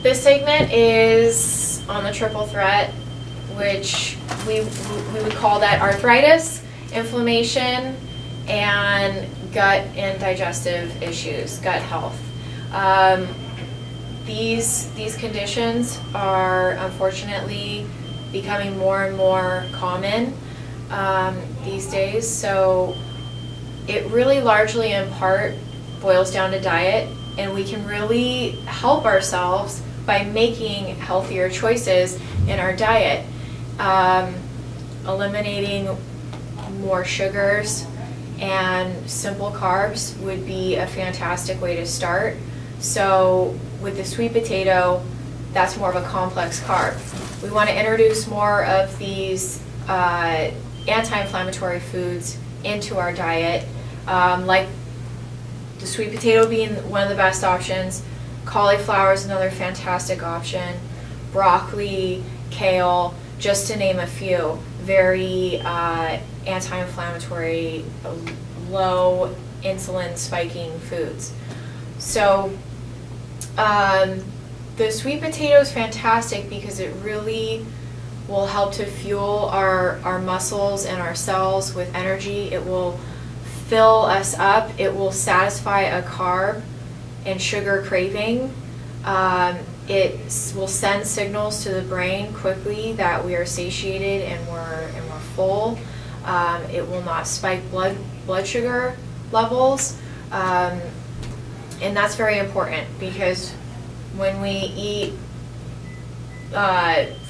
This segment is on the triple threat, which we would call that arthritis, inflammation, and gut and digestive issues, gut health. These conditions are unfortunately becoming more and more common these days. So it really largely in part boils down to diet, and we can really help ourselves by making healthier choices in our diet. Eliminating more sugars and simple carbs would be a fantastic way to start. So with the sweet potato, that's more of a complex carb. We want to introduce more of these anti-inflammatory foods into our diet, like the sweet potato being one of the best options. Cauliflower is another fantastic option. Broccoli, kale, just to name a few. Very anti-inflammatory, low insulin spiking foods. So the sweet potato is fantastic because it really will help to fuel our muscles and our cells with energy. It will fill us up. It will satisfy a carb and sugar craving. It will send signals to the brain quickly that we are satiated and we're full. It will not spike blood sugar levels, and that's very important because when we eat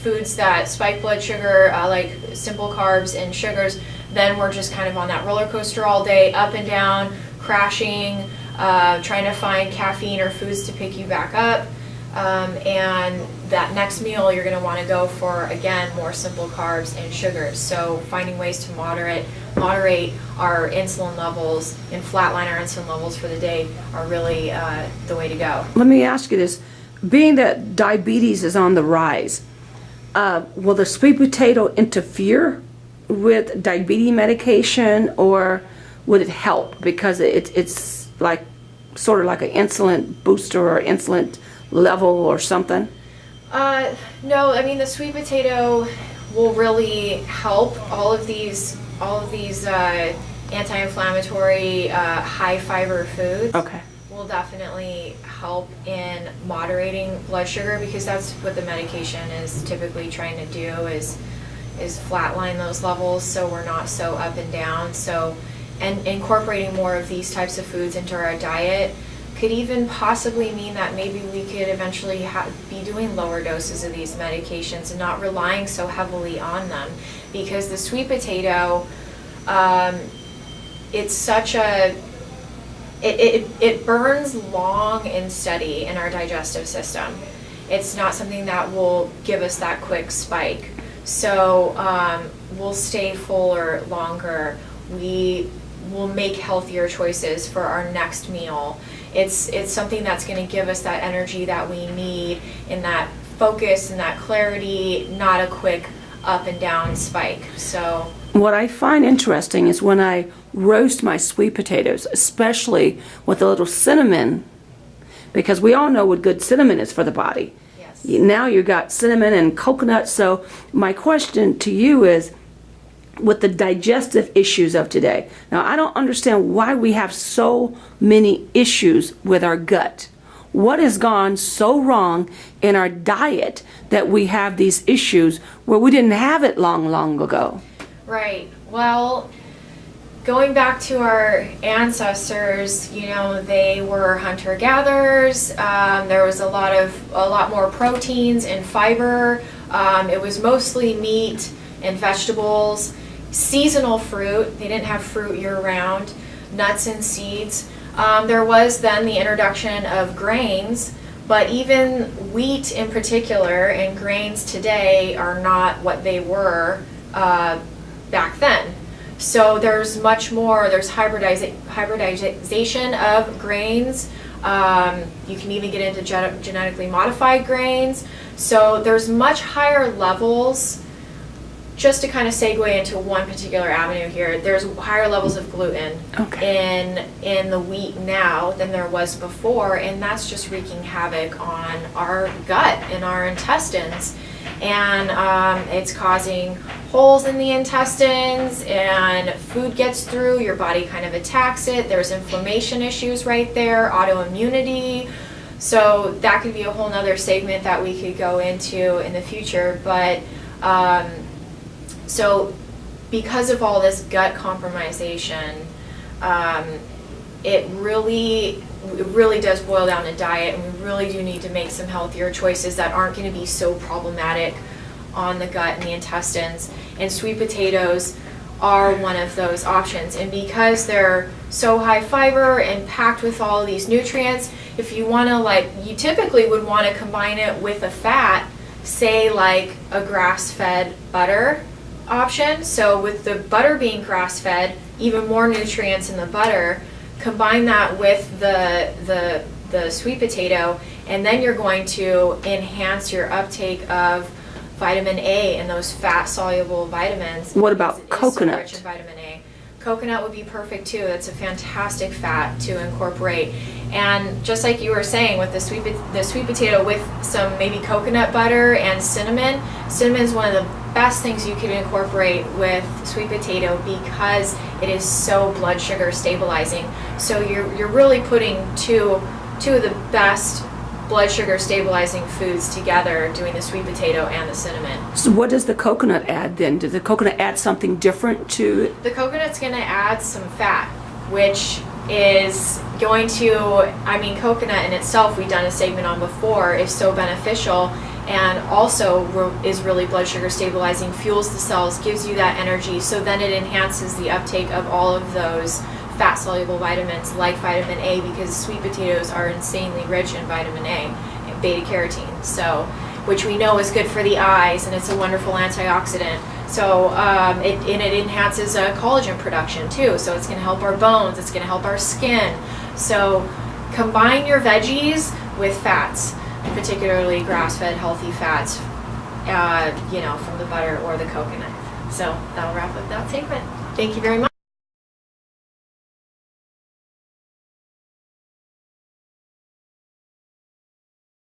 foods that spike blood sugar, like simple carbs and sugars, then we're just kind of on that roller coaster all day, up and down, crashing, trying to find caffeine or foods to pick you back up. And that next meal you're going to want to go for, again, more simple carbs and sugars. So finding ways to moderate our insulin levels and flatline our insulin levels for the day are really the way to go. Let me ask you this. Being that diabetes is on the rise, will the sweet potato interfere with diabetes medication, or would it help because it's like sort of like an insulin booster or insulin level or something? No, I mean the sweet potato will really help all of these anti-inflammatory high fiber foods. Okay. Will definitely help in moderating blood sugar because that's what the medication is typically trying to do is flatline those levels so we're not so up and down. So, and incorporating more of these types of foods into our diet could even possibly mean that maybe we could eventually be doing lower doses of these medications and not relying so heavily on them, because the sweet potato, it's such a it burns long and steady in our digestive system. It's not something that will give us that quick spike. So we'll stay fuller longer. We will make healthier choices for our next meal. It's something that's going to give us that energy that we need and that focus and that clarity, not a quick up and down spike. So what I find interesting is when I roast my sweet potatoes, especially with a little cinnamon, because we all know what good cinnamon is for the body. Yes. Now you got cinnamon and coconut. So my question to you is, with the digestive issues of today, now I don't understand why we have so many issues with our gut. What has gone so wrong in our diet that we have these issues where we didn't have it long ago? Right. Well, going back to our ancestors, they were hunter-gatherers. There was a lot more proteins and fiber. It was mostly meat and vegetables, seasonal fruit. They didn't have fruit year-round, nuts and seeds. There was then the introduction of grains, but even wheat in particular and grains today are not what they were back then. So there's much more, there's hybridization of grains. You can even get into genetically modified grains. So there's much higher levels just to kind of segue into one particular avenue here, there's higher levels of gluten in the wheat now than there was before, and that's just wreaking havoc on our gut and our intestines. And it's causing holes in the intestines, and food gets through, your body kind of attacks it, there's inflammation issues right there, autoimmunity. So that could be a whole nother segment that we could go into in the future. But so because of all this gut compromisation, it really does boil down to diet, and we really do need to make some healthier choices that aren't going to be so problematic on the gut and the intestines. And sweet potatoes are one of those options. And because they're so high fiber and packed with all of these nutrients, if you want to, you typically would want to combine it with a fat, say like a grass-fed butter option. So with the butter being grass-fed, even more nutrients in the butter, combine that with the sweet potato, and then you're going to enhance your uptake of vitamin A and those fat-soluble vitamins. What about coconut? So rich in vitamin A. Coconut would be perfect too. That's a fantastic fat to incorporate. And just like you were saying with the sweet potato with some maybe coconut butter and cinnamon, cinnamon is one of the best things you could incorporate with sweet potato because it is so blood sugar stabilizing. So you're really putting two of the best blood sugar stabilizing foods together, doing the sweet potato and the cinnamon. So what does the coconut add then? Does the coconut add something different to it? The coconut's going to add some fat, which is going to, coconut in itself, we've done a segment on before, is so beneficial, and also is really blood sugar stabilizing, fuels the cells, gives you that energy, so then it enhances the uptake of all of those fat-soluble vitamins like vitamin A, because sweet potatoes are insanely rich in vitamin A and beta-carotene, so which we know is good for the eyes, and it's a wonderful antioxidant. So it enhances collagen production too, so it's going to help our bones, it's going to help our skin. So combine your veggies with fats, particularly grass-fed healthy fats, from the butter or the coconut. So that'll wrap up that segment. Thank you very much.